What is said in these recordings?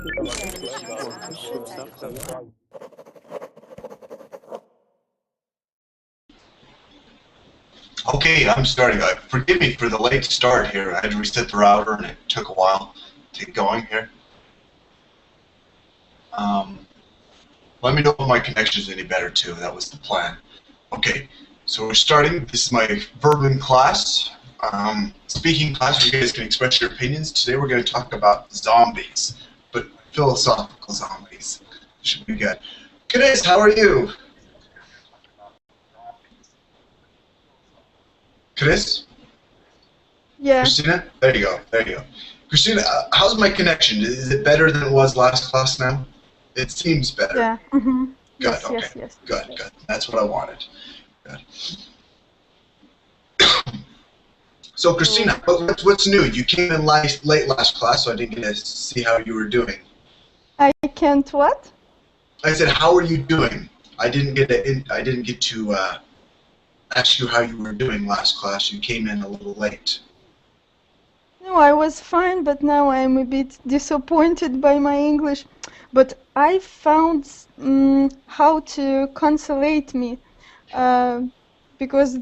Okay, I'm starting. Forgive me for the late start here. I had to reset the router and it took a while to get going here. Let me know if my connection is any better too. That was the plan. Okay, so we're starting. This is my verbing class. Speaking class where you guys can express your opinions. Today we're going to talk about zombies, but philosophical zombies. Should be good. Chris, how are you? Chris? Yeah. Christina? There you go. There you go. Christina, how's my connection? Is it better than it was last class now? It seems better. Yeah. Mm-hmm. Good. Yes, Okay. yes. Good. Good. That's what I wanted. Good. So, Christina, what's new? You came in late last class, so I didn't get to see how you were doing. I can't what? I said, how are you doing? I didn't get to ask you how you were doing last class. You came in a little late. No, I was fine, but now I'm a bit disappointed by my English. But I found how to consolate me, because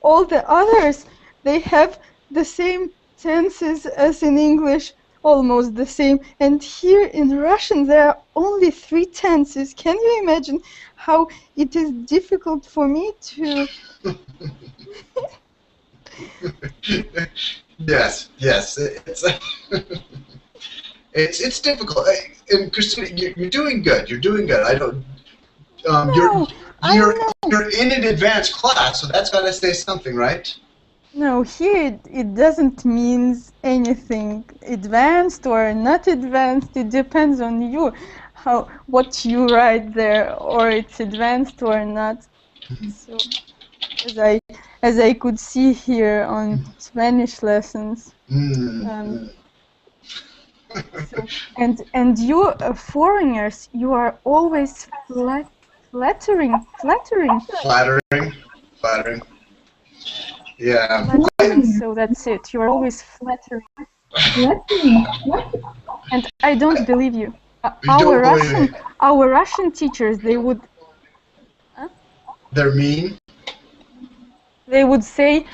all the others, they have the same tenses as in English, almost the same. And here in Russian, there are only 3 tenses. Can you imagine how it is difficult for me to... Yes. It's difficult. And Christina, you're doing good. You're doing good. I don't. You're in an advanced class, so that's gotta say something, right? No, here it doesn't mean anything. Advanced or not advanced, it depends on you, what you write there, or it's advanced or not. So, as I could see here on Spanish lessons. So, and you foreigners, you are always flattering. Yeah. So that's it. You are always flattering. And I don't believe you. Our Russian teachers, they would. They're mean. They would say,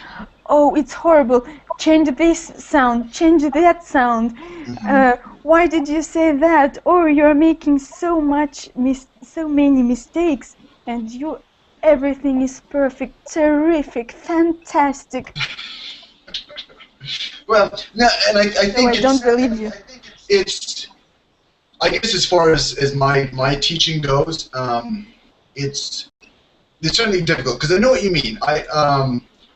"Oh, it's horrible. Change this sound. Change that sound. Why did you say that? Oh, you're making so many mistakes, and everything is perfect, terrific, fantastic." Well, no, and I think I don't believe you. I guess as far as my teaching goes, it's certainly difficult because I know what you mean.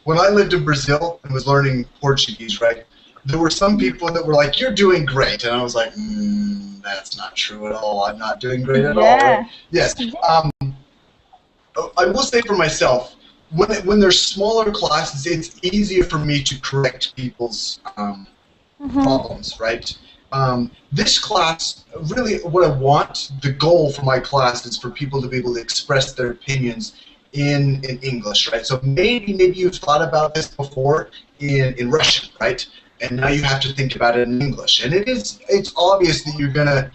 When I lived in Brazil and was learning Portuguese, right, there were some people that were like, "You're doing great," and I was like, "That's not true at all. I'm not doing great at all." Right? Yes. I will say for myself, when there's smaller classes, it's easier for me to correct people's problems, right? This class, really what I want, the goal for my class is for people to be able to express their opinions in English, right? So maybe you've thought about this before in Russian, right? And now you have to think about it in English. And it's obvious that you're gonna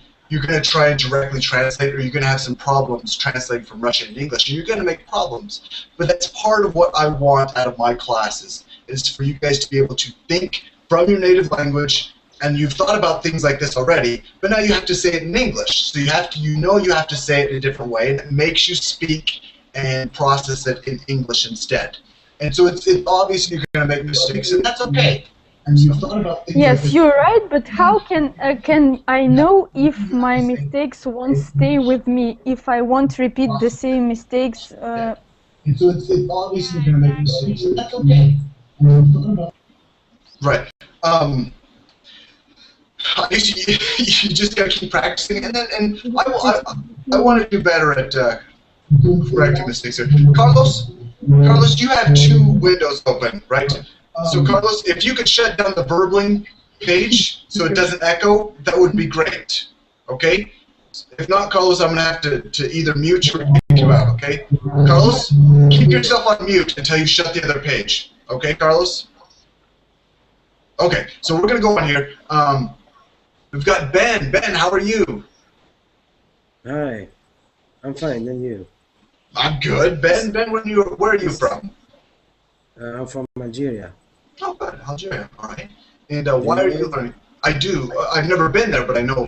try and directly translate, or you're gonna have some problems translating from Russian to English, and you're gonna make problems. But that's part of what I want out of my classes, is for you guys to be able to think from your native language. And you've thought about things like this already, but now you have to say it in English. So you have to say it in a different way, and it makes you speak and process it in English instead. And so it's obvious you're going to make mistakes, and that's okay. And you've thought about things. Yes, you're right, but how can I know if my mistakes won't stay with me, if I won't repeat the same mistakes? And so it's obvious you're going to make mistakes, and that's okay. Right. I guess you just gotta keep practicing, and I want to do better at correcting mistakes here. Carlos, you have 2 windows open, right? So Carlos, if you could shut down the burbling page so it doesn't echo, that would be great. Okay? If not, Carlos, I'm gonna have to either mute you or kick you out. Okay? Carlos, keep yourself on mute until you shut the other page. Okay, Carlos? Okay, so we're gonna go on here. We've got Ben. Ben, how are you? Hi, I'm fine, and you? I'm good. Ben, Ben, where are you This, from? I'm from Algeria. Oh, good. Algeria. All right. And Do why you are know you it? learning? I do. I've never been there, but I know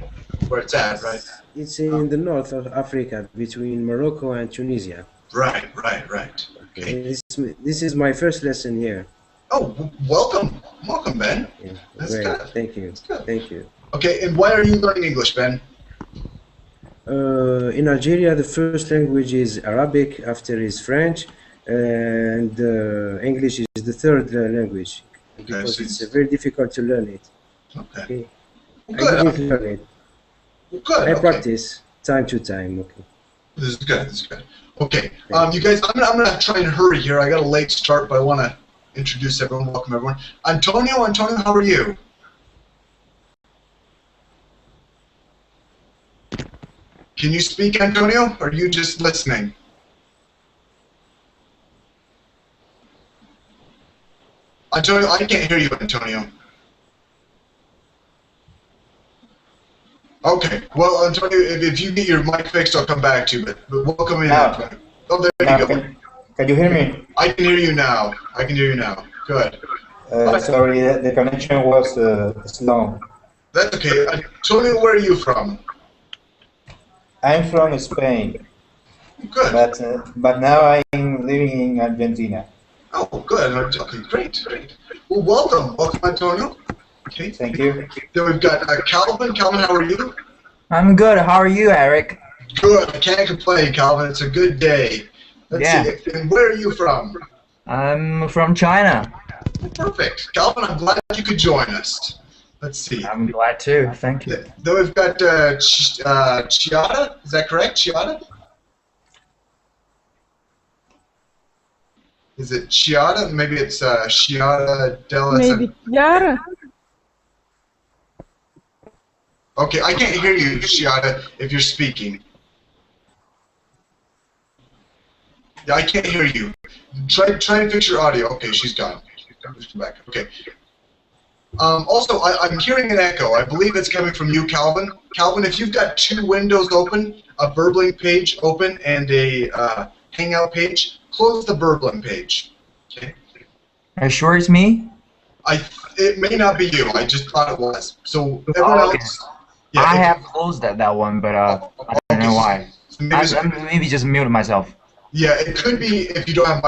where it's at, right? It's in the north of Africa, between Morocco and Tunisia. Right. Okay. Okay, this is my first lesson here. Oh, welcome. Welcome, Ben. Okay, That's great, good. thank you, That's good. thank you. Okay, and why are you learning English, Ben? In Algeria, the first language is Arabic, after is French, and English is the third language, Okay, because so it's very difficult to learn it. okay. Okay, Well, I good. didn't learn it. Well, good. I Okay. practice time to time. Okay, This is good. This is good. Okay. thank You you. guys, I'm gonna try and hurry here. I got a late start, but I want to introduce everyone. Welcome everyone. Antonio, how are you? Can you speak, Antonio? Or are you just listening? Antonio, I can't hear you, Antonio. Okay. Well, Antonio, if you get your mic fixed, I'll come back to you. But welcome in, Now, Antonio. Oh, there you now go. can you hear me? I can hear you now. I can hear you now. Good. Sorry, the connection was slow. That's okay. Antonio, where are you from? I'm from Spain, Good. but now I'm living in Argentina. Oh, good. Okay, great. Well, welcome, Antonio. Okay. Thank you. Then we've got Calvin. Calvin, how are you? I'm good. How are you, Eric? Good. I can't complain, Calvin. It's a good day. Let's see. And where are you from? I'm from China. Perfect. Calvin, I'm glad you could join us. Let's see. I'm glad too. Thank you. Then we've got Chiara. Is that correct, Chiara? Is it Chiara? Maybe it's Chiara Della. Maybe Yara. Okay, I can't hear you, Chiara, if you're speaking. Yeah, I can't hear you. Try and fix your audio. Okay, she's gone. She's back. Okay. Also, I'm hearing an echo. I believe it's coming from you, Calvin. Calvin, if you've got two windows open, a Burbling page open and a Hangout page, close the Burbling page. Okay. Are you sure it's me? It may not be you. I just thought it was. So everyone Oh, okay. else. Yeah, I have closed that one, but I don't know why. So I maybe just muted myself. yeah, it could be if you don't have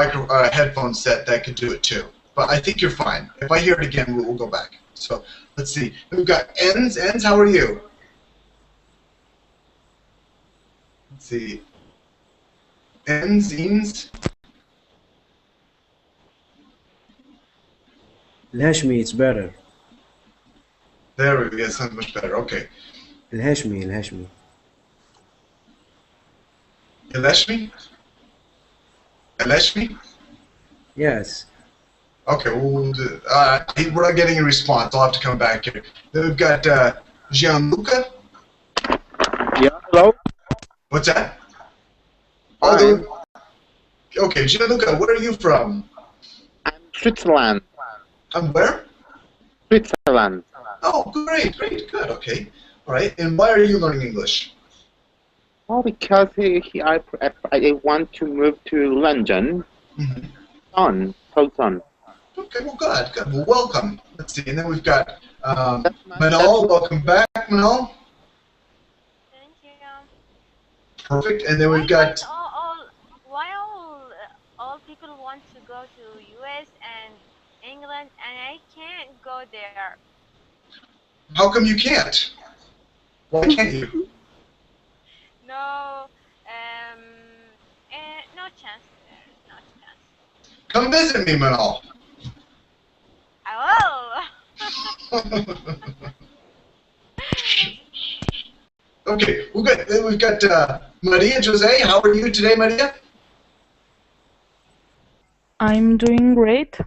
headphones set, that could do it too. But I think you're fine. If I hear it again, we'll go back. So let's see. We've got Enz. Enz, how are you? Let's see. Enz. الهاشمي it's better. There we go. Sounds much better. Okay. الهاشمي. Eleshmi? Yes. Okay, we're not getting a response. I'll have to come back here. Then we've got Gianluca. Yeah, hello? What's that? Fine. Okay, Gianluca, where are you from? I'm Switzerland. Where? Switzerland. Oh, great, good, okay. All right, and why are you learning English? Oh, because I want to move to London. Mm-hmm. Son. Okay, well, good. Well, welcome. Let's see, and then we've got Manal. Welcome back, Manal. Thank you. Perfect, and then we've got... Why all people want to go to US and England and I can't go there? How come you can't? Why can't you? No, no chance there. No chance. Come visit me, Manal. I will. Okay, well, good. Then we've got Maria Jose. How are you today, Maria? I'm doing great.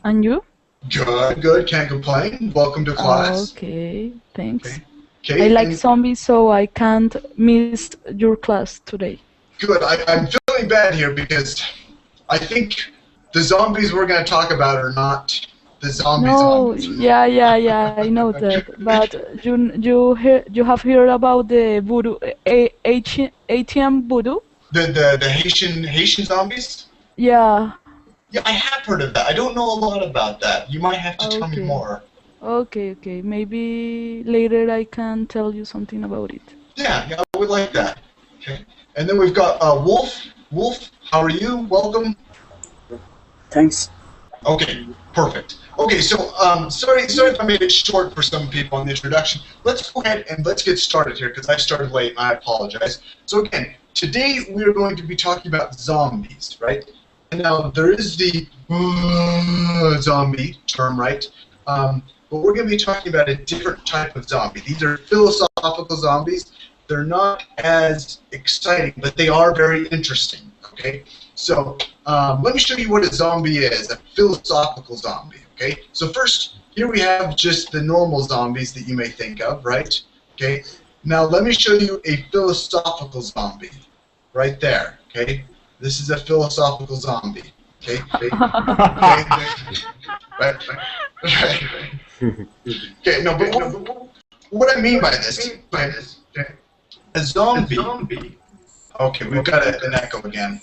And you? Good. Can't complain. Welcome to class. Okay, thanks. Okay. I like zombies, so I can't miss your class today. Good. I'm feeling bad here because I think the zombies we're going to talk about are not the zombie No, zombies. yeah, I know that. But you have heard about the voodoo, ATM voodoo? The Haitian zombies? Yeah. Yeah, I have heard of that. I don't know a lot about that. You might have to tell me Okay. more. Okay. Maybe later I can tell you something about it. Yeah, I would like that. Okay. And then we've got Wolf. Wolf, how are you? Welcome. Thanks. Okay, perfect. Okay, so sorry if I made it short for some people in the introduction. Let's go ahead and let's get started here because I started late and I apologize. So again, today we are going to be talking about zombies, right? And now there is the zombie term, right? But we're going to be talking about a different type of zombie. These are philosophical zombies. They're not as exciting, but they are very interesting, okay? So let me show you what a zombie is, a philosophical zombie, okay? So first, here we have just the normal zombies that you may think of, right? Okay. Now let me show you a philosophical zombie, right there, okay? This is a philosophical zombie, okay? Right. Okay, no, but what I mean by this, okay? A zombie. Okay, we've got an echo again.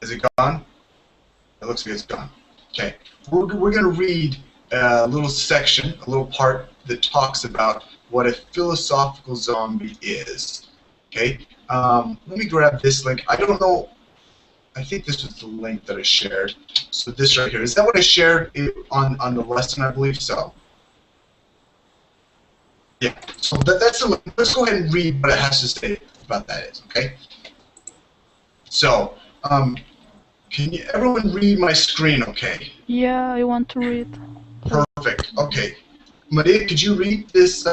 Is it gone? It looks like it's gone. Okay, we're going to read a little section, a little part that talks about what a philosophical zombie is. Okay, let me grab this link. I don't know. I think this was the link that I shared. So this right here, is that what I shared on the lesson? I believe so. Yeah. So that's the link. Let's go ahead and read what it has to say about that is. Okay. So. Can everyone read my screen okay? Yeah, I want to read. Perfect. Okay. Maria, could you read this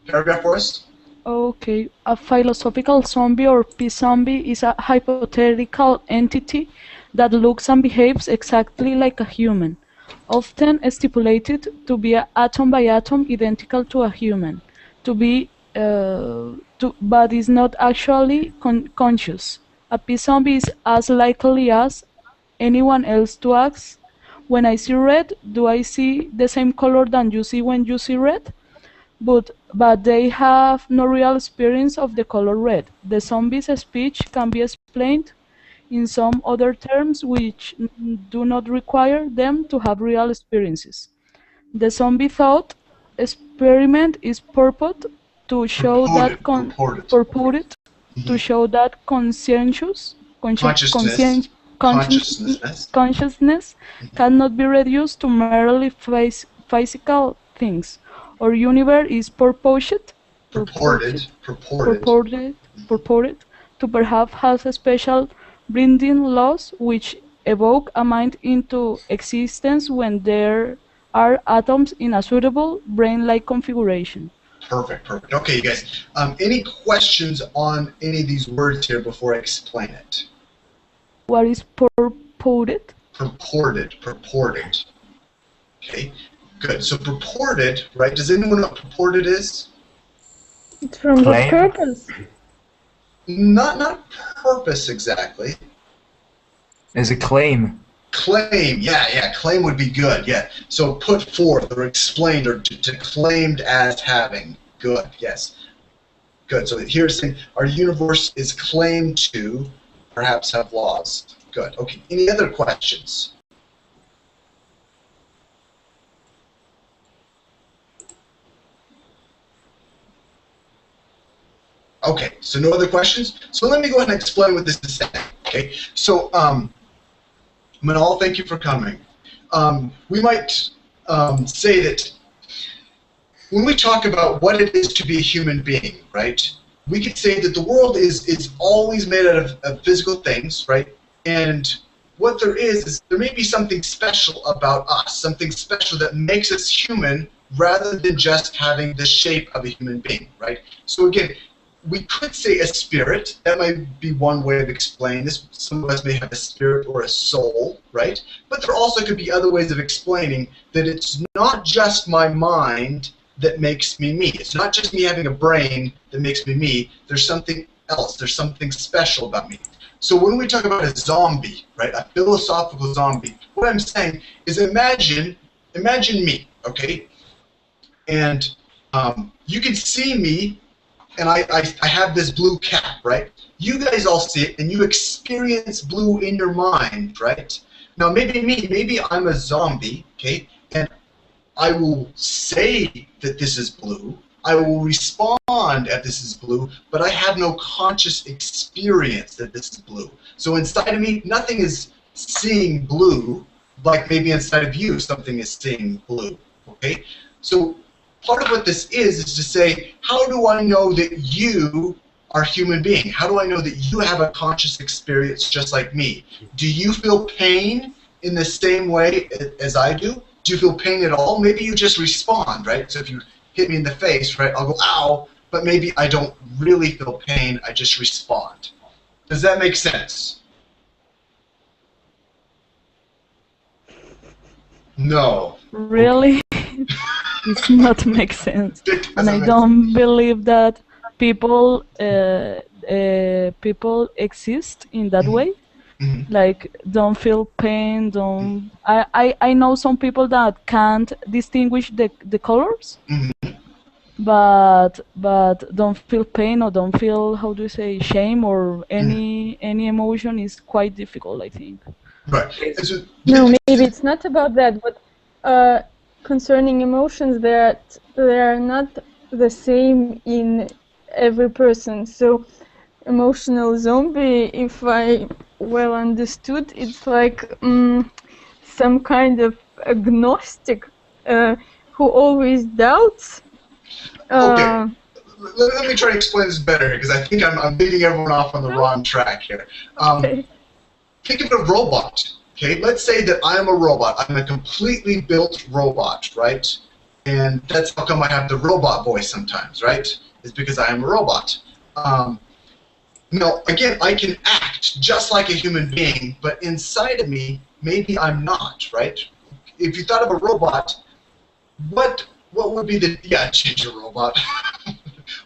paragraph for us? Okay, a philosophical zombie or p-zombie is a hypothetical entity that looks and behaves exactly like a human, often stipulated to be atom by atom identical to a human, but is not actually conscious. A p-zombie is as likely as anyone else to ask, when I see red, do I see the same color than you see when you see red? But they have no real experience of the color red. The zombie's speech can be explained in some other terms which do not require them to have real experiences. The zombie thought experiment is purported to show that consciousness cannot be reduced to merely physical things. Our universe is purported to perhaps have special binding laws which evoke a mind into existence when there are atoms in a suitable brain-like configuration. Perfect. Okay, you guys. Any questions on any of these words here before I explain it? What is purported? Purported. Okay, good. So purported, right? Does anyone know what purported is? It's from the purpose. Not purpose exactly. There's a claim. Claim, yeah, claim would be good, yeah. So put forth or explained or declaimed as having. Good, yes. Good, so here's saying our universe is claimed to perhaps have laws. Good, okay. Any other questions? Okay, so no other questions? So let me go ahead and explain what this is saying, okay? So, Manal, thank you for coming. We might say that when we talk about what it is to be a human being, right, we could say that the world is always made out of physical things, right, and what there is there may be something special about us, something special that makes us human rather than just having the shape of a human being, right? So again, we could say a spirit. That might be one way of explaining this. Some of us may have a spirit or a soul, right? But there also could be other ways of explaining that it's not just my mind that makes me me. It's not just me having a brain that makes me me. There's something else. There's something special about me. So when we talk about a zombie, right, a philosophical zombie, what I'm saying is imagine me, okay, and you can see me, and I have this blue cap, right? You guys all see it, and you experience blue in your mind, right? Now maybe I'm a zombie, okay, and I will say that this is blue. I will respond at this is blue, but I have no conscious experience that this is blue. So inside of me, nothing is seeing blue, like maybe inside of you, something is seeing blue, okay? So part of what this is to say, how do I know that you are a human being? How do I know that you have a conscious experience just like me? Do you feel pain in the same way as I do? Do you feel pain at all? Maybe you just respond, right? So if you hit me in the face, right, I'll go, ow, but maybe I don't really feel pain, I just respond. Does that make sense? No. Really? It's not make sense. And I don't believe that people people exist in that way. Like, don't feel pain, don't... I know some people that can't distinguish the colors, but don't feel pain or don't feel, how do you say, shame or any emotion is quite difficult, I think. Right. No, maybe it's not about that, but concerning emotions, they are not the same in every person. So emotional zombie, if I well understood, it's like some kind of agnostic who always doubts. Okay. Let me try to explain this better, because I think I'm leading everyone off on the wrong track here. Okay. Think of a robot. Okay, let's say that I'm a robot. I'm a completely built robot, right? And that's how come I have the robot voice sometimes, right? It's because I am a robot. Now, again, I can act just like a human being, but inside of me, maybe I'm not, right? If you thought of a robot, what would be the... Yeah, change a robot.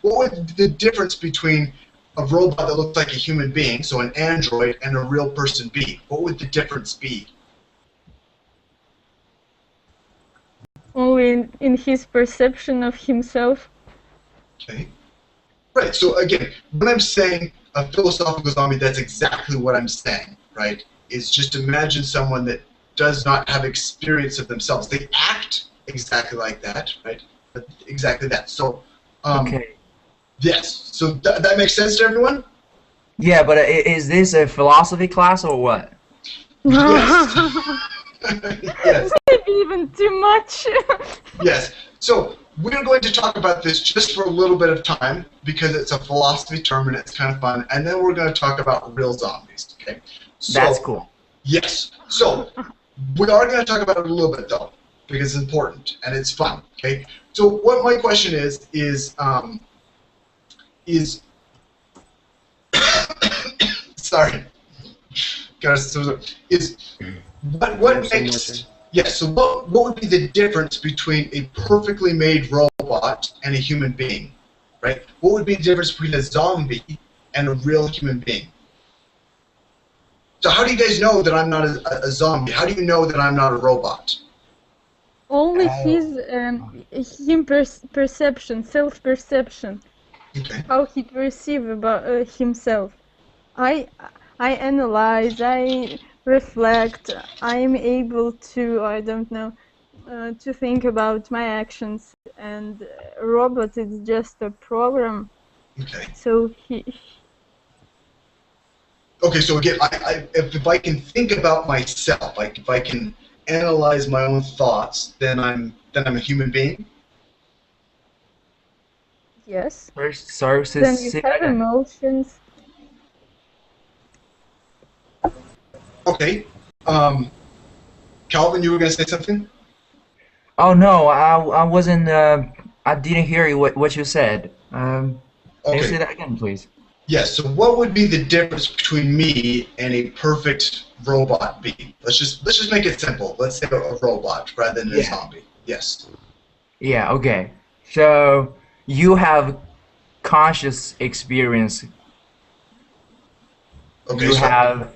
What would the difference between a robot that looks like a human being, so an android, and a real person be? What would the difference be? Only in his perception of himself. Okay. Right, so again, when I'm saying a philosophical zombie, that's exactly what I'm saying, right? Is just imagine someone that does not have experience of themselves. They act exactly like that, right? But exactly that. So, Okay. yes. So that makes sense to everyone? Yeah, but is this a philosophy class or what? Yes. Yes. Maybe even too much. Yes. So we're going to talk about this just for a little bit of time because it's a philosophy term and it's kind of fun, and then we're going to talk about real zombies. Okay. So, That's cool. Yes. So we are going to talk about it a little bit though because it's important and it's fun. Okay. So what my question is sorry, guys, is what makes... Yes, so what would be the difference between a perfectly made robot and a human being, right? What would be the difference between a zombie and a real human being? So how do you guys know that I'm not a zombie? How do you know that I'm not a robot? Only his perception, self-perception, Okay. how he perceives about himself. I analyze, I reflect, I am able to, I don't know, to think about my actions, and a robot is just a program. Okay. So he... Okay, so again, if I can think about myself, like if I can analyze my own thoughts, then I'm a human being. Yes. Sorry, Then you have emotions. Okay. Calvin, you were going to say something? Oh no, I wasn't. I didn't hear you what you said. Can you say that again, please? Yes. So, what would be the difference between me and a perfect robot bee? Let's just make it simple. Let's say a robot rather than a zombie. Yes. Yeah. Okay. So you have conscious experience. Okay, you so have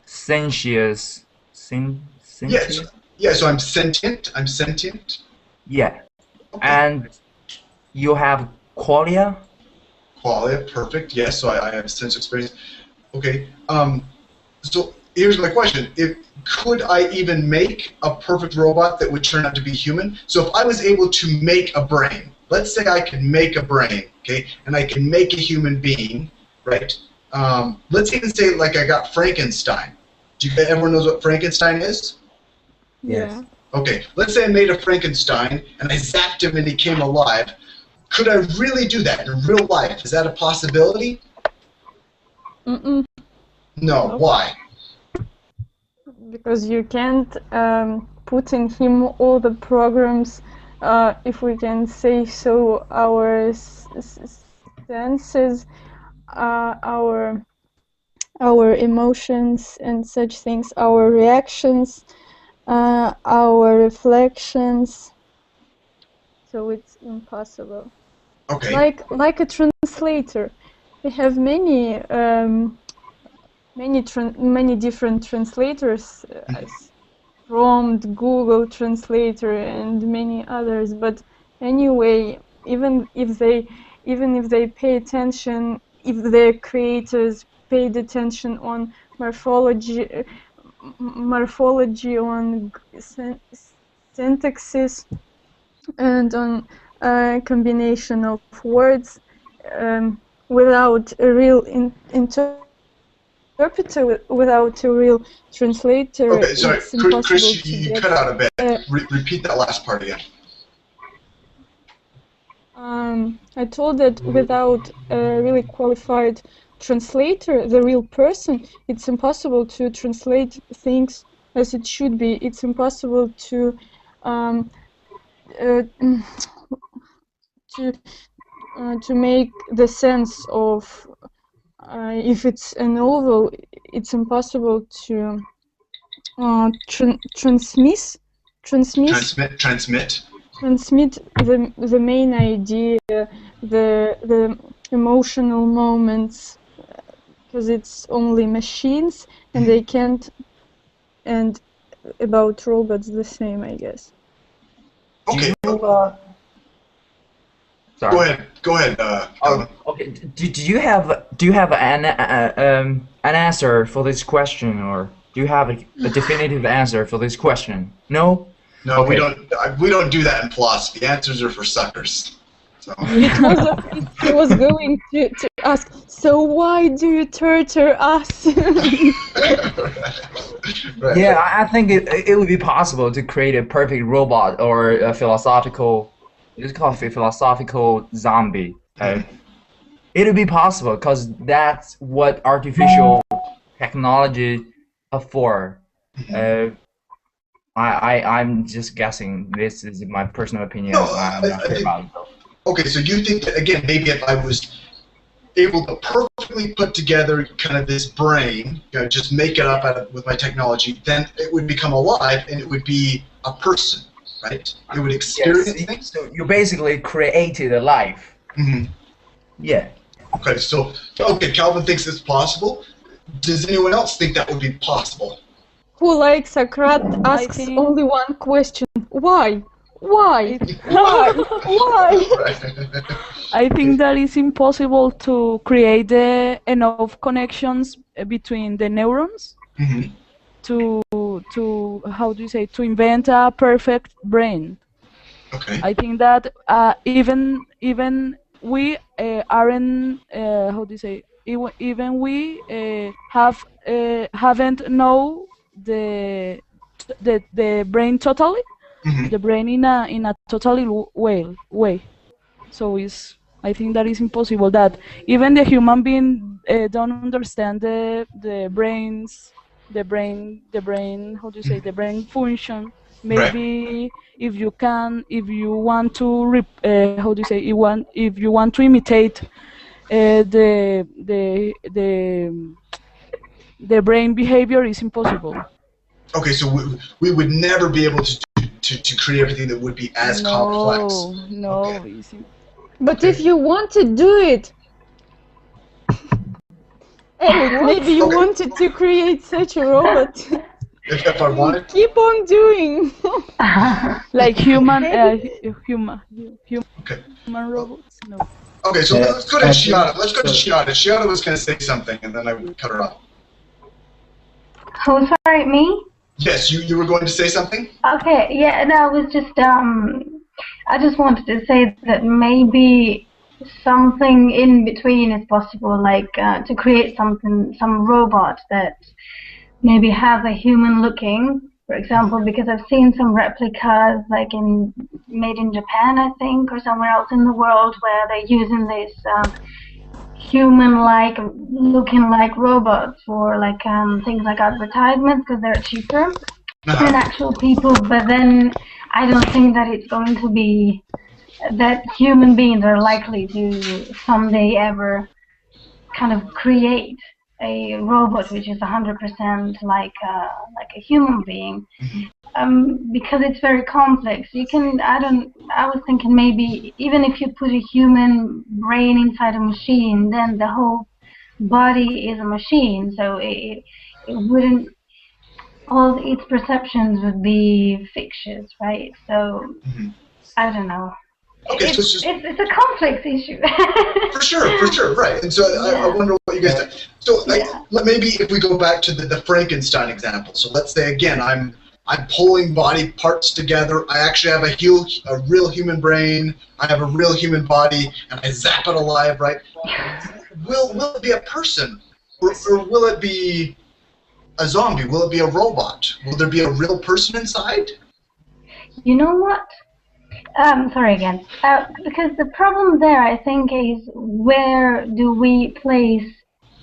sentience. yes, Sentience? yeah. So I'm sentient. I'm sentient. Yeah. Okay. And you have qualia? Qualia, perfect. Yes, so I have sense experience. Okay. So here's my question: could I even make a perfect robot that would turn out to be human? So if I was able to make a brain, let's say I can make a brain, okay, and I can make a human being, right? Let's even say like I got Frankenstein. Do you everyone knows what Frankenstein is? Yes. Yeah. Okay, let's say I made a Frankenstein and I zapped him and he came alive. Could I really do that in real life? Is that a possibility? Mm-mm. No. Nope. Why? Because you can't put in him all the programs, if we can say so, our senses, our emotions and such things, our reactions, our reflections. So it's impossible. Okay. Like a translator, we have many different translators, from the Google Translator and many others. But anyway, even if they pay attention, if their creators paid attention on morphology, on syntaxes, and on combination of words, without a real interpreter, without a real translator, Okay, sorry, it's impossible Chris, to you get. cut out a bit. Repeat that last part again. I told that without a really qualified translator, the real person, it's impossible to translate things as it should be. It's impossible to um, uh, to make the sense of, if it's a novel, it's impossible to transmit the main idea, the emotional moments, because it's only machines and they can't. And about robots, the same, I guess. Okay. Sorry. Go ahead. Calvin. Okay. Do you have an answer for this question, or do you have a definitive answer for this question? No. No, Okay. we don't do that in philosophy. Answers are for suckers. So. He was going to ask, so why do you torture us? Right. Yeah, I think it would be possible to create a perfect robot or a philosophical, let's call it a philosophical zombie. It would be possible because that's what artificial technology are for. I'm just guessing. This is my personal opinion. No, I'm not sure about it though. Okay, so you think that, again, maybe if I was able to perfectly put together kind of this brain, just make it up with my technology, then it would become alive and it would be a person, right? It would experience things. So you basically created a life. Mm-hmm. Yeah. Okay, so Calvin thinks it's possible. Does anyone else think that would be possible? Who, like Socrates, asks only one question: why? Why? Why? Why? I think that it's impossible to create enough connections between the neurons to how do you say, to invent a perfect brain. Okay. I think that even we aren't how do you say, even we haven't know the brain totally, the brain in a totally way. So I think that is impossible. That even the human being don't understand the brain. How do you say, the brain function? Maybe if you want to how do you say, if you want to imitate the brain behavior, is impossible. Okay, so we would never be able to create everything that would be as complex. No. Okay. But if you want to do it, Eric, maybe you Okay. wanted to create such a robot. If I wanted. Keep on doing. Like human, Maybe- Okay. human robots? No. Okay, so let's go to I think Shiata. Let's go to so. Shiata. Shiata was going to say something, and then I cut her off. Oh, sorry, me? Yes, you were going to say something? Okay, yeah, no, I was just, I just wanted to say that maybe something in between is possible, like to create some robot that maybe has a human looking, for example, because I've seen some replicas like made in Japan, I think, or somewhere else in the world where they're using this human-like looking like robots for like things like advertisements because they're cheaper than actual people. But then I don't think that it's going to be that human beings are likely to someday ever kind of create a robot which is 100% like a human being, because it's very complex. You can, I was thinking maybe even if you put a human brain inside a machine, then the whole body is a machine, so it wouldn't, all its perceptions would be fictitious, right? So I don't know. Okay, it's, so it's a complex issue. for sure, right. And so I wonder what you guys think. So maybe if we go back to the Frankenstein example. So let's say again, I'm pulling body parts together. I actually have a real human brain. I have a real human body, and I zap it alive, right? Will it be a person, or will it be a zombie? Will it be a robot? Will there be a real person inside? You know what? Sorry again. Because the problem there, I think, is where do we place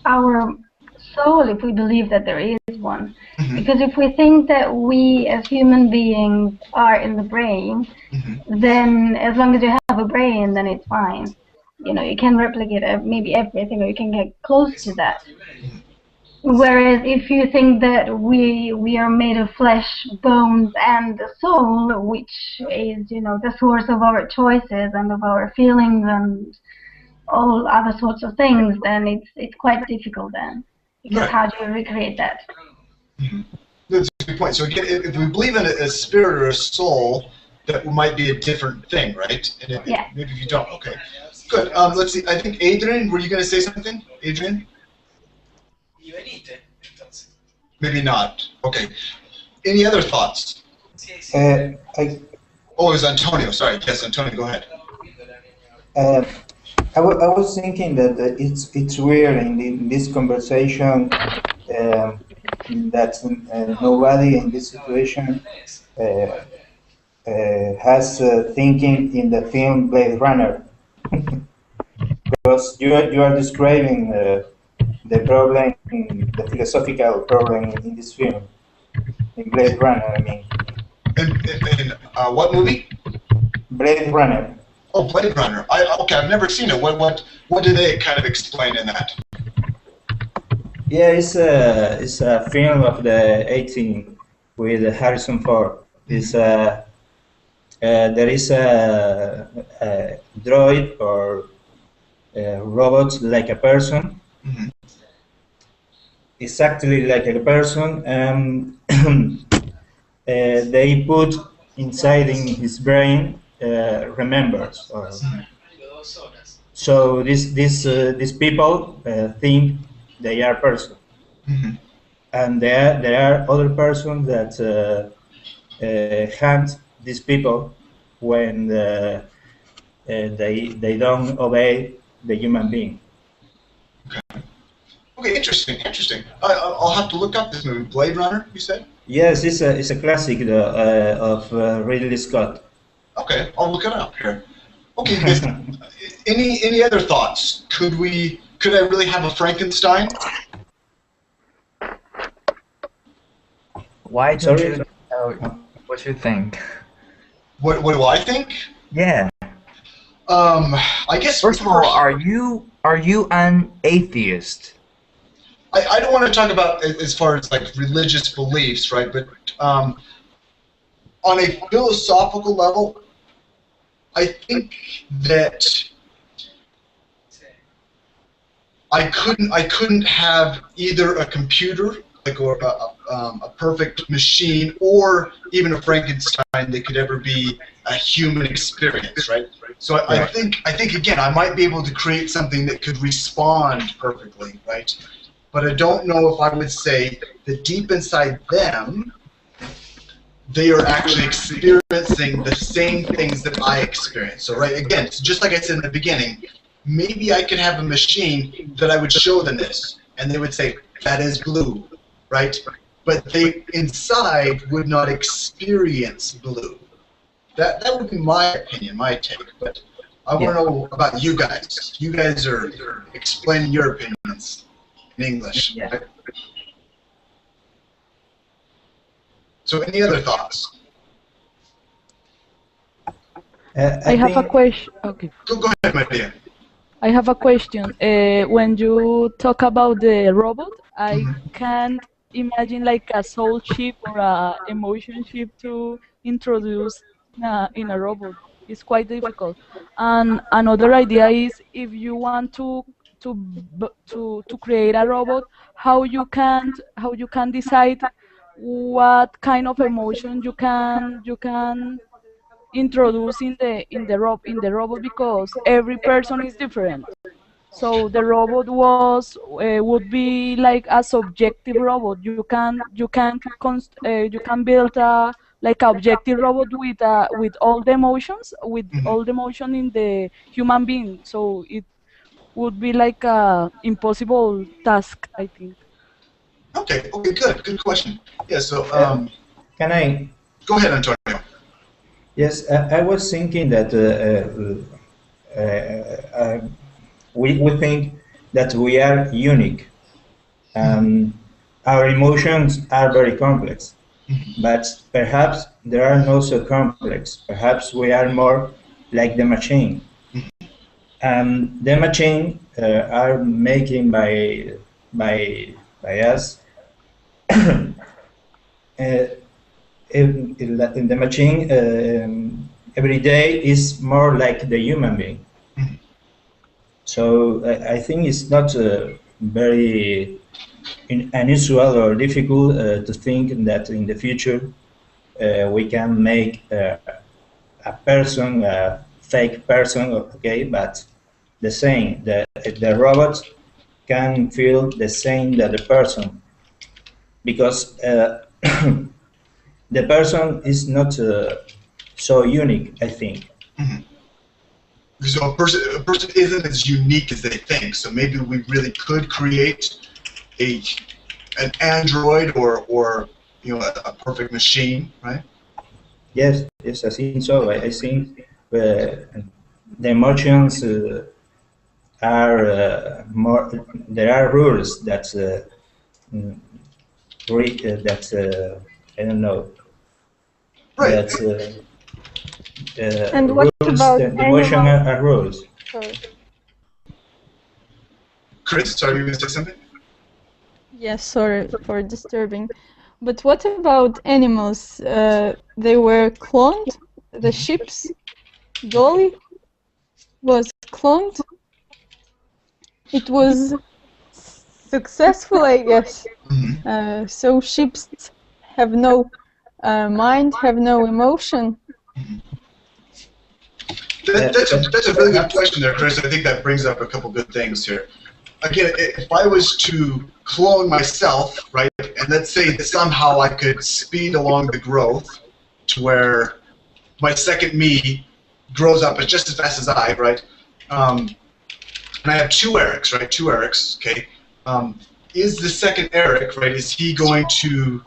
our soul if we believe that there is one? Because if we think that we as human beings are in the brain, then as long as you have a brain, then it's fine. You know, you can replicate maybe everything, or you can get close to that. Whereas if you think that we are made of flesh, bones, and the soul, which is, you know, the source of our choices and of our feelings and all other sorts of things, then it's quite difficult then. Because how do you recreate that? That's a good point. So again, if we believe in a spirit or a soul, that might be a different thing, right? And maybe if you don't, okay. Good. Let's see. I think Adrian, were you going to say something? Adrian? Maybe not. Okay. Any other thoughts? Oh, it was Antonio. Sorry. Yes, Antonio, go ahead. I was thinking that it's weird in this conversation that nobody in this situation has thinking in the film Blade Runner, because you are describing the problem, the philosophical problem in this film, in Blade Runner, I mean. In what movie? Blade Runner. Oh, Blade Runner. Okay, I've never seen it. What do they kind of explain in that? Yeah, it's a film of the 18 with Harrison Ford. It's there is a droid or a robot like a person, exactly like a person, and they put inside in his brain remembers. So these people think they are person, and there are other persons that hunt these people when they don't obey the human being. Okay, interesting. I'll have to look up this movie. Blade Runner, you said? Yes, it's a classic of Ridley Scott. Okay, I'll look it up here. Okay, guys, any other thoughts? Could I really have a Frankenstein? Why don't you tell what you think? What do I think? Yeah. I guess First of all, are you an atheist? I don't want to talk about as far as like religious beliefs, right? But on a philosophical level, I think that I couldn't have either a computer like or a perfect machine or even a Frankenstein that could ever be a human experience, right? So I think again I might be able to create something that could respond perfectly, right? But I don't know if I would say that deep inside them they are actually experiencing the same things that I experience. So right again, it's just like I said in the beginning, maybe I could have a machine that I would show them this, and they would say, that is blue, right? But they inside would not experience blue. That would be my opinion, my take. But I want to know about you guys. You guys are explaining your opinions in English. Yeah. Right? So any other thoughts? I have a question. Okay. Go ahead, Maria. I have a question. When you talk about the robot, I can't imagine like a soul chip or a emotion chip to introduce in a robot. It's quite difficult. And another idea is if you want to create a robot, how you can decide what kind of emotion you can introduce in the robot, because every person is different. So the robot would be like a subjective robot. You can build a like a objective robot with all the emotions, in the human being. So it would be like a impossible task, I think. Okay, good question. Yeah, so Can I? go ahead, Antonio. Yes, I was thinking that we think that we are unique. Our emotions are very complex, but perhaps they are not so complex. Perhaps we are more like the machine. The machine are making by us. In the machine, every day is more like the human being. So I think it's not very unusual or difficult to think that in the future we can make a person, a fake person, okay, but the same. The robot can feel the same that the person, because the person is not so unique, I think. So a person isn't as unique as they think. So maybe we really could create an android or a perfect machine, right? Yes, I think so. I think the emotions are more. There are rules that I don't know. Right. That And what rules. about The emotion animals? are rules. Sorry. Chris, sorry, you were going to say something? Yes, sorry for disturbing. But what about animals? They were cloned? The sheep's Dolly was cloned? It was successful, I guess. So sheeps have no mind, have no emotion. That's a really good question there, Chris. I think that brings up a couple good things here. Again, if I was to clone myself, right, and let's say that somehow I could speed along the growth to where my second me grows up just as fast as I, right, and I have two Erics, right, two Erics, okay, is the second Eric, right, is he going to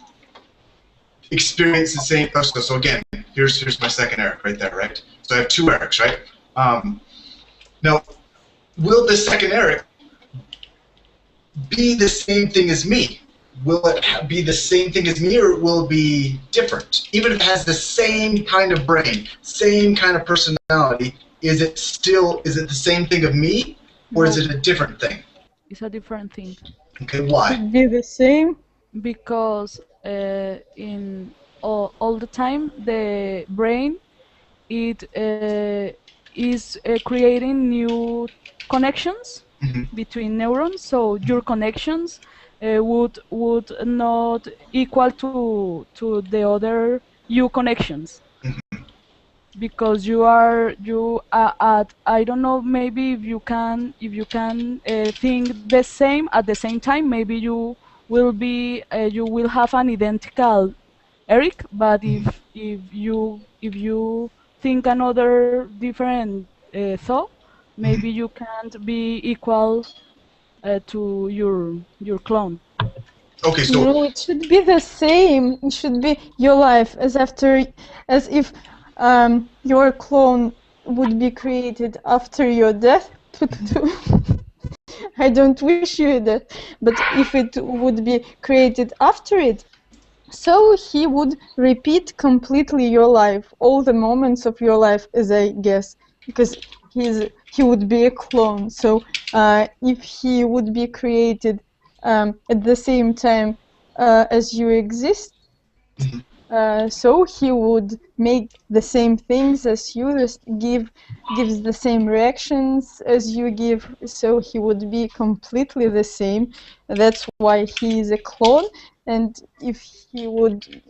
experience the same, so again, here's my second Eric right there, right, so I have two Erics, right, now, will the second Eric be the same thing as me? Will it be the same thing as me, or will it be different? Even if it has the same kind of brain, same kind of personality, is it the same thing of me, or is it a different thing? It's a different thing. Okay, why? Could be the same. Because in all the time the brain is creating new connections between neurons, so your connections would not equal to the other you connections, because you at I don't know, maybe if you can think the same at the same time, maybe you will have an identical Eric, but if you think another different thought, maybe you can't be equal to your clone. Okay, so No, it should be the same. It should be your life as if your clone would be created after your death. I don't wish you that, but if it would be created after it, so he would repeat completely your life, all the moments of your life, as I guess, because he would be a clone. So if he would be created at the same time as you exist, so he would make the same things as you, gives the same reactions as you give, so he would be completely the same. That's why he is a clone. And if he would,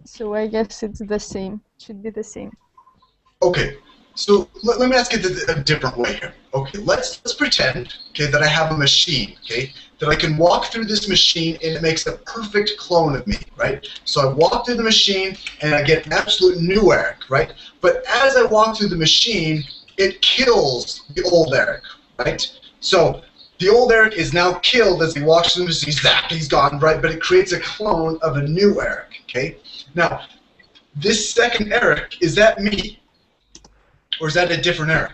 so I guess it's the same, should be the same. okay, so let me ask it a different way here. Okay, let's pretend, okay, that I have a machine, okay, that I can walk through this machine and it makes a perfect clone of me, right? So I walk through the machine and I get an absolute new Eric, right? But as I walk through the machine, it kills the old Eric, right? So the old Eric is now killed as he walks through the machine. He's gone, right? But it creates a clone of a new Eric, okay? Now, this second Eric, is that me? Or is that a different Eric?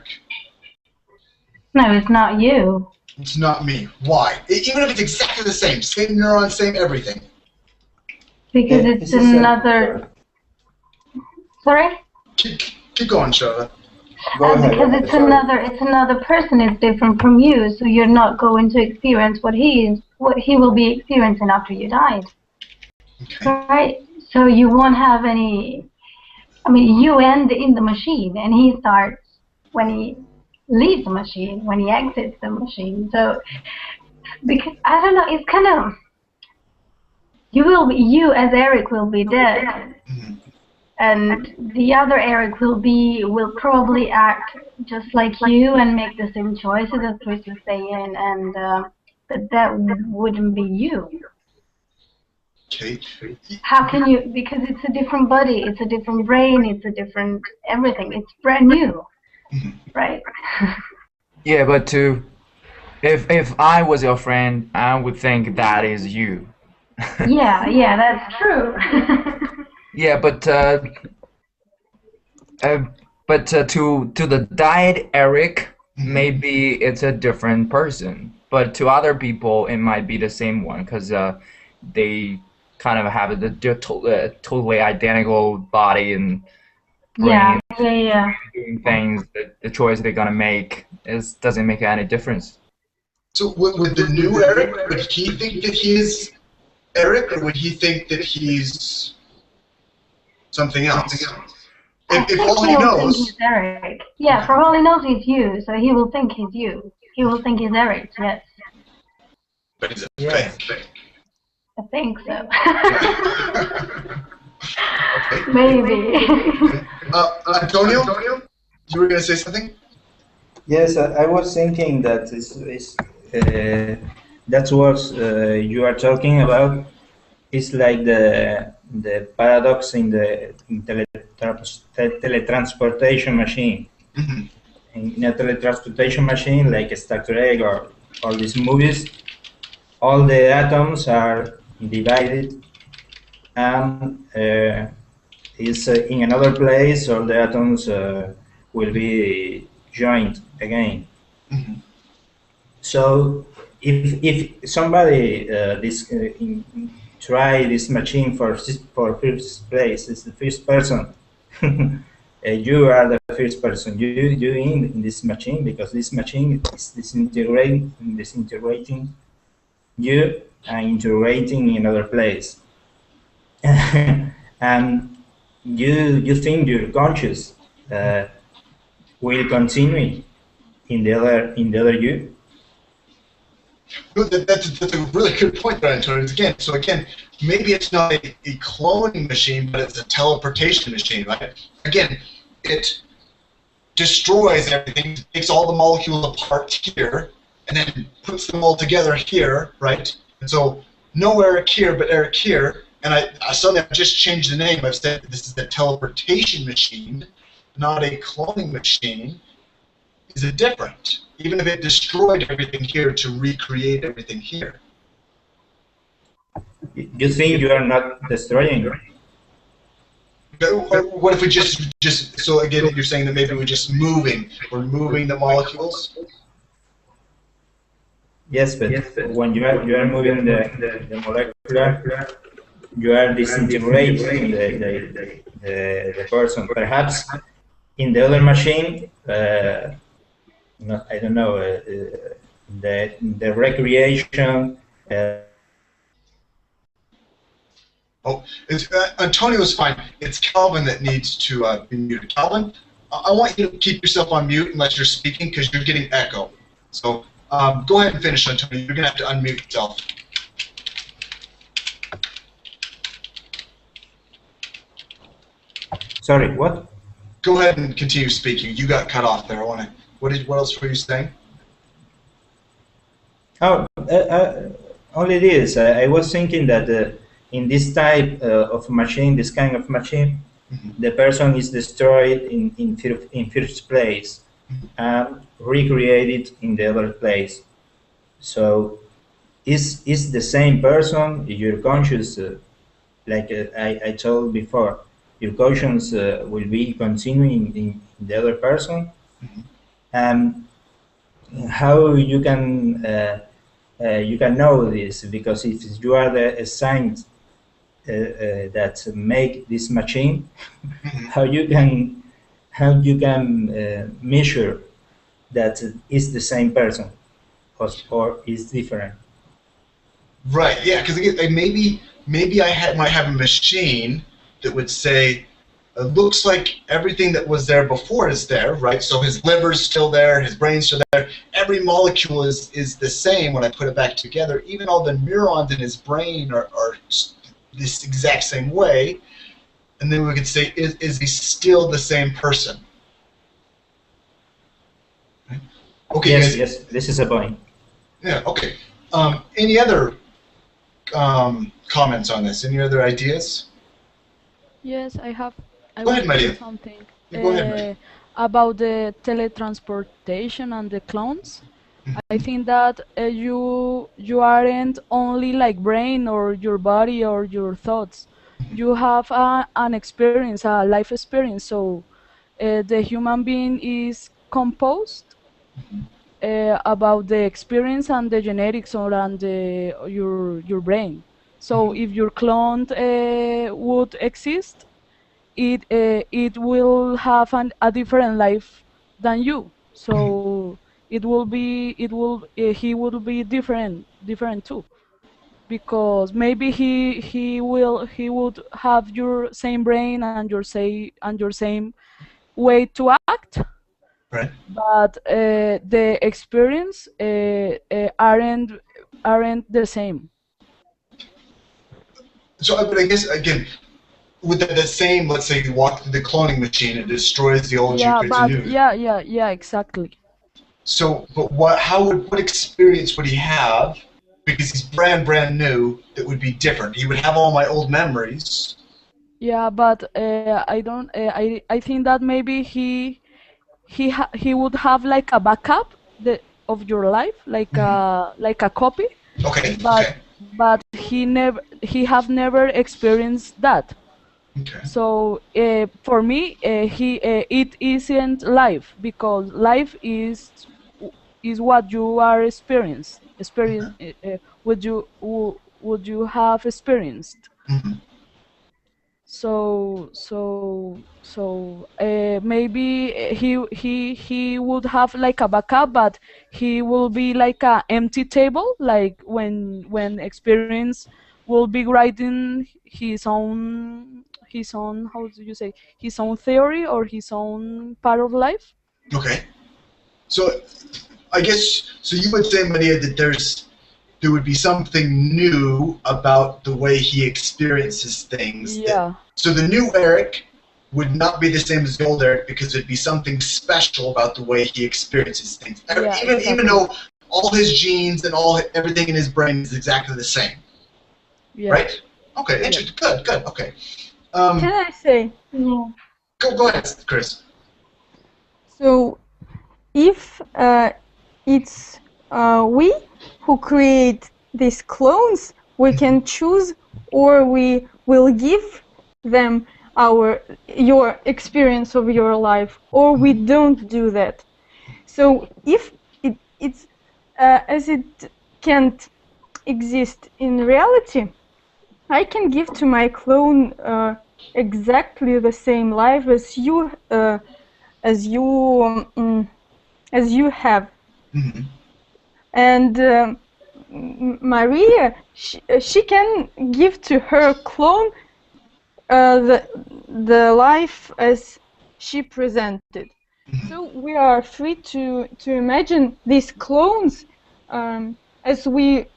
No, it's not you. It's not me. Why? Even if it's exactly the same neuron, same everything. Because it's another... Sorry? Keep going, Charlotte. Because it's another person. It's different from you, so you're not going to experience what he will be experiencing after you died. Okay. Right? So you won't have any... I mean, you end in the machine, and he starts when he leaves the machine, when he exits the machine. So, because, I don't know, it's kind of... You as Eric will be dead. And the other Eric will probably act just like you and make the same choices as Chris was saying, and but that wouldn't be you. Okay. How can you? Because it's a different body, it's a different brain, it's a different everything. It's brand new, right? Yeah, but if I was your friend, I would think that is you. Yeah, that's true. Yeah, but to the died Eric, maybe it's a different person. But to other people, it might be the same one, because they kind of have the totally identical body and brain. Yeah. Doing things. The choice they're gonna make doesn't make any difference. So with the new Eric, would he think that he is Eric, or would he think that he's something else? If all he knows... Think he's Eric. Yeah, for all he knows he's you, so he will think he's you. He will think he's Eric, yes. But he's a fake. I think so. Okay. Maybe. Antonio, you were going to say something? Yes, I was thinking that that's what you are talking about. It's like the paradox in the teletransportation machine. In a teletransportation machine, like Star Trek or all these movies, all the atoms are divided, and is in another place, all the atoms will be joined again. So if somebody try this machine for first place, it's the first person. You are the first person. You in this machine, because this machine is disintegrating you and integrating in another place. And you think your conscious will continue in the other you, That's a really good point there, Antonio. Again, maybe it's not a cloning machine, but it's a teleportation machine, right? Again, it destroys everything, takes all the molecules apart here, and then puts them all together here, right? And so no Eric here, but Eric here. And I suddenly I've just changed the name. I've said this is a teleportation machine, not a cloning machine. Is it different? Even if it destroyed everything here to recreate everything here. You think you are not destroying? Or what if we just so again you're saying that maybe we're just we're moving the molecules? Yes, but when you are moving the molecular, you are disintegrating the person. Perhaps in the other machine, I don't know, the recreation. Antonio's fine. It's Calvin that needs to be muted. Calvin, I want you to keep yourself on mute unless you're speaking because you're getting echo. So go ahead and finish, Antonio. You're going to have to unmute yourself. Sorry, what? Go ahead and continue speaking. You got cut off there. What else were you saying? Oh, only this. I was thinking that in this type of machine, this kind of machine, the person is destroyed in first place and recreated in the other place. So, is the same person? Your conscious, like I told before, your conscience will be continuing in the other person. How you can know this? Because if you are the saint that make this machine, how you can measure that it's the same person or is different? Right. Yeah. Because maybe I might have a machine that would say, it looks like everything that was there before is there, right? So his liver's still there, his brain's still there. Every molecule is the same when I put it back together. Even all the neurons in his brain are this exact same way. And then we could say, is he still the same person? Right? Okay. Yes, this is a point. Yeah. Okay. Any other comments on this? Any other ideas? Yes, I have. I Go ahead, want to Maria. say something Go ahead, Maria. about the teletransportation and the clones. I think that you aren't only like brain or your body or your thoughts. You have an experience, a life experience. So the human being is composed about the experience and the genetics or and your brain. So if your clone would exist, it will have a different life than you. So he will be different too, because maybe he would have your same brain and your same way to act, Right. but the experience aren't the same. So, but I guess again, with the same, let's say you walk through the cloning machine, it destroys the old, you Yeah, creates a but new. yeah, exactly. So, but what experience would he have? Because he's brand new. That would be different. He would have all my old memories. Yeah, but I don't. I think that maybe he would have like a backup of your life, like a copy. Okay. But he have never experienced that. Okay. So for me, it isn't life, because life is what you are would you have experienced. So maybe he would have like a backup, but he will be like a empty table, like when experience will be writing his own, how do you say, his own theory or his own part of life. Okay. So, I guess so. You would say, Maria, that there's there would be something new about the way he experiences things. Yeah. So the new Eric would not be the same as the old Eric because it'd be something special about the way he experiences things. Yeah, Even though all his genes and everything in his brain is exactly the same. Yeah. Right? Okay, interesting. Good, okay. Can I say? Yeah. Go ahead, Chris. So, if it's we who create these clones, we can choose, or we will give them your experience of your life, or we don't do that. So, if it's as it can't exist in reality, I can give to my clone exactly the same life as you have. Mm-hmm. And Maria, she can give to her clone the life as she presented. So we are free to imagine these clones as we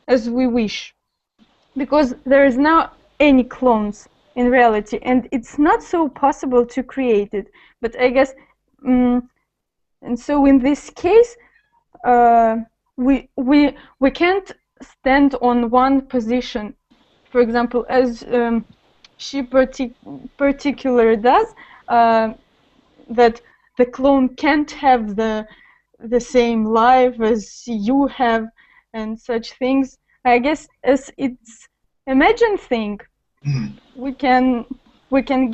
wish, because there is not any clones in reality, and it's not so possible to create it. But I guess, and so in this case, we can't stand on one position. For example, as she particularly does, that the clone can't have the same life as you have, and such things. I guess as it's imagined thing, we can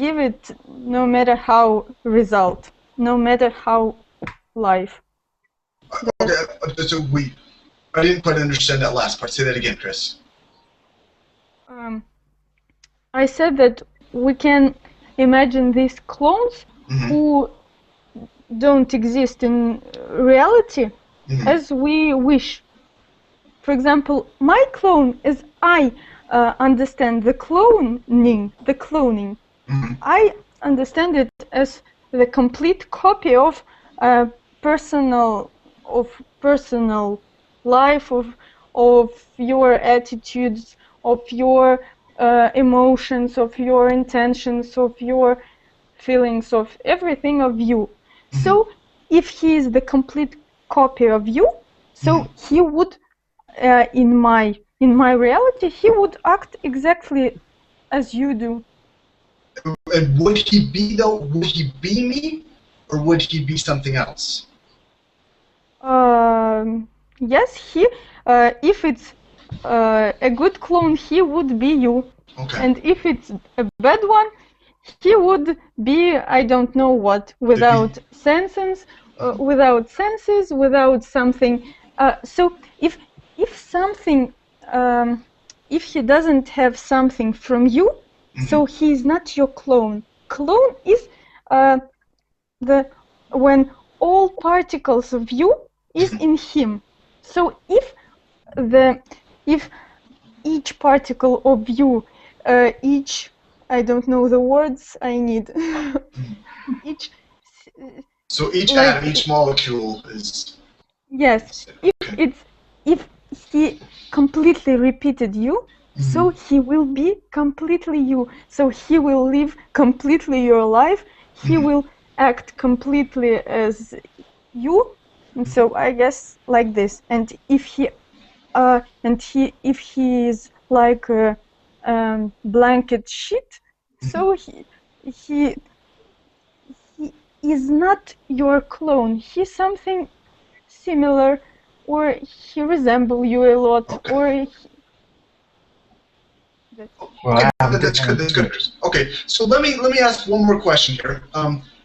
give it no matter how result, no matter how life. Okay, so I didn't quite understand that last part. Say that again, Chris. I said that we can imagine these clones who don't exist in reality as we wish. For example, my clone, as I understand the cloning, I understand it as the complete copy of personal life, of your attitudes, of your emotions, of your intentions, of your feelings, of everything of you. So if he is the complete copy of you, so he would in my reality, he would act exactly as you do. And would he be though? Would he be me, or would he be something else? Yes, he. If it's a good clone, he would be you. Okay. And if it's a bad one, he would be, I don't know what, without senses, without something. So if something, if he doesn't have something from you, so he is not your clone. Clone is when all particles of you is in him. So if each particle of you, I don't know the words I need. So each atom, each molecule is. Yes. If he completely repeated you, so he will be completely you. So he will live completely your life. He will act completely as you. And so I guess like this. And if he is like a blanket sheet, so he is not your clone. He's something similar, or he resembles you a lot, or That's good. That's good. Okay, so let me ask one more question here.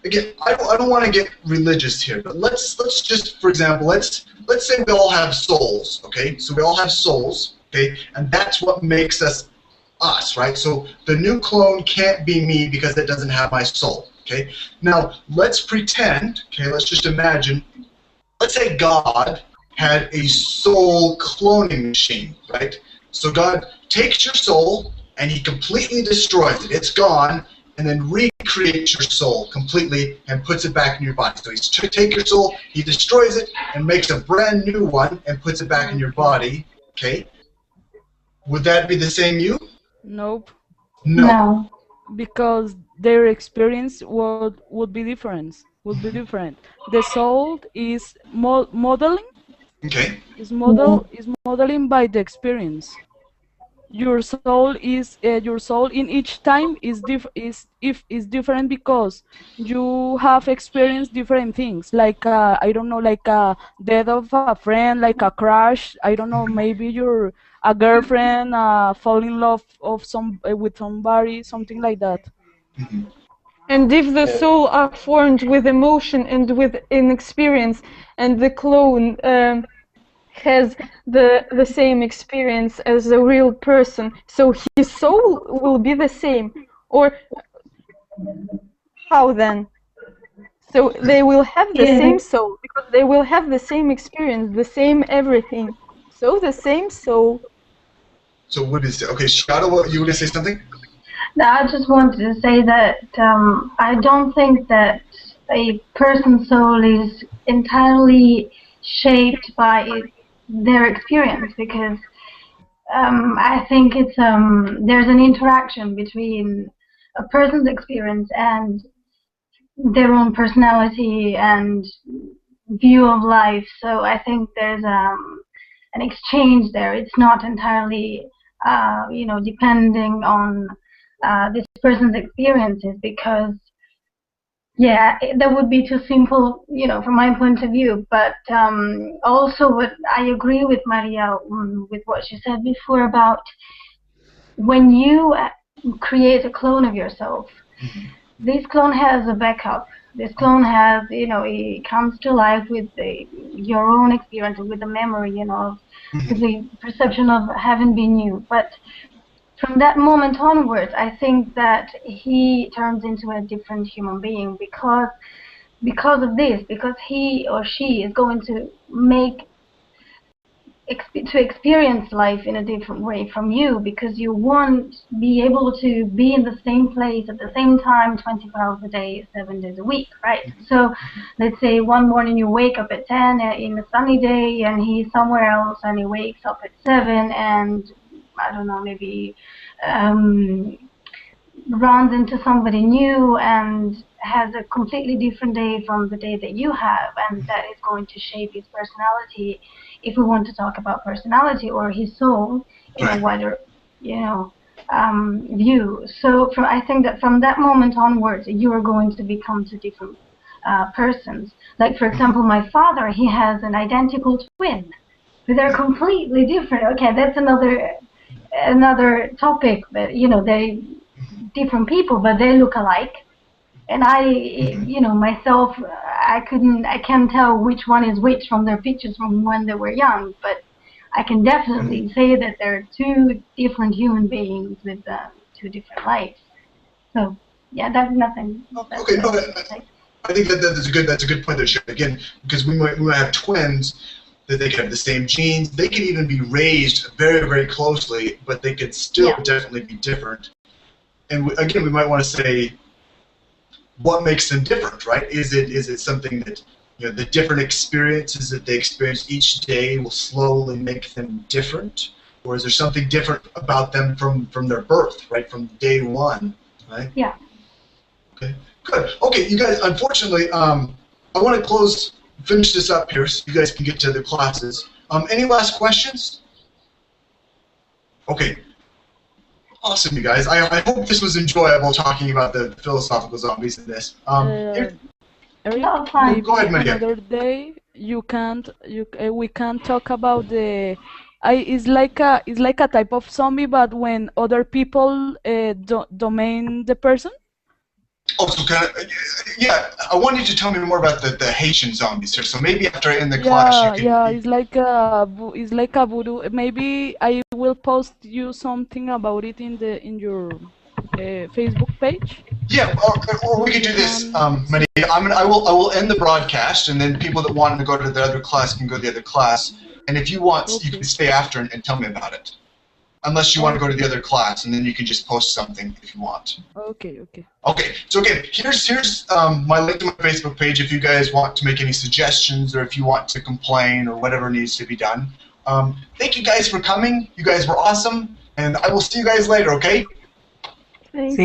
Again, I don't want to get religious here, but let's just, for example, let's say we all have souls. Okay, so we all have souls. Okay, and that's what makes us, right? So the new clone can't be me because it doesn't have my soul. Okay, now let's pretend. Okay, let's just imagine. Let's say God had a soul cloning machine, right? So God takes your soul and he completely destroys it. It's gone, and then recreates your soul completely and puts it back in your body. So he's take your soul, he destroys it, and makes a brand new one and puts it back in your body. Okay. Would that be the same you? Nope. No. No. Because their experience would be different. Would be different. The soul is modeling. Okay. Is modeling by the experience. Your soul in each time is different because you have experienced different things, like I don't know, like a death of a friend, like a crush, I don't know, maybe you're a girlfriend, fall in love of with somebody, something like that. And if the soul are formed with emotion and with inexperience, and the clone has the same experience as a real person, so his soul will be the same, or how then? So they will have the same soul because they will have the same experience, the same everything. So the same soul. So what is it? Okay, Shadow, you were going to say something? No, I just wanted to say that I don't think that a person's soul is entirely shaped by their experience, because I think it's there's an interaction between a person's experience and their own personality and view of life. So I think there's an exchange there. It's not entirely depending on this person's experiences, because that would be too simple, from my point of view. But also, what I agree with Maria with what she said before about when you create a clone of yourself, this clone has a backup. This clone has, it comes to life with your own experience, with the memory, with the perception of having been you. But from that moment onwards, I think that he turns into a different human being because of this, because he or she is going to experience life in a different way from you, because you won't be able to be in the same place at the same time 24 hours a day, 7 days a week, right? So let's say one morning you wake up at 10 in a sunny day, and he's somewhere else, and he wakes up at 7, and I don't know, maybe runs into somebody new and has a completely different day from the day that you have, and that is going to shape his personality, if we want to talk about personality, or his soul in a wider, view. So I think that from that moment onwards, you are going to become two different persons. Like, for example, my father, he has an identical twin, but they're completely different. Okay, that's another topic, but they different people, but they look alike. And I, myself, I can't tell which one is which from their pictures from when they were young, but I can definitely say that they're two different human beings with two different lives. So that's nothing. Okay, no, I think that's a good point there, Sharon. Again, because we might have twins, that they can have the same genes. They can even be raised very, very closely, but they could still definitely be different. And again, we might want to say, what makes them different, right? Is it something that, the different experiences that they experience each day will slowly make them different? Or is there something different about them from their birth, right, from day one, right? Yeah. Okay, good. Okay, you guys, unfortunately, I want to finish this up here so you guys can get to the classes. Any last questions? Okay. Awesome, you guys. I hope this was enjoyable talking about the philosophical zombies in this. Eric, maybe go ahead, Maria. another day we can't talk about it's like a type of zombie, but when other people domain the person. Oh, so kind of, I want you to tell me more about the Haitian zombies here. So maybe after in the class you can... It's like a voodoo. Maybe I will post you something about it in your Facebook page. Yeah, or we could do this, Maria. I will end the broadcast, and then people that want to go to the other class can go to the other class. And if you want, you can stay after and tell me about it. Unless you want to go to the other class, and then you can just post something if you want. Okay. Okay, so again, here's my link to my Facebook page if you guys want to make any suggestions, or if you want to complain, or whatever needs to be done. Thank you guys for coming. You guys were awesome, and I will see you guys later. Okay? Thank See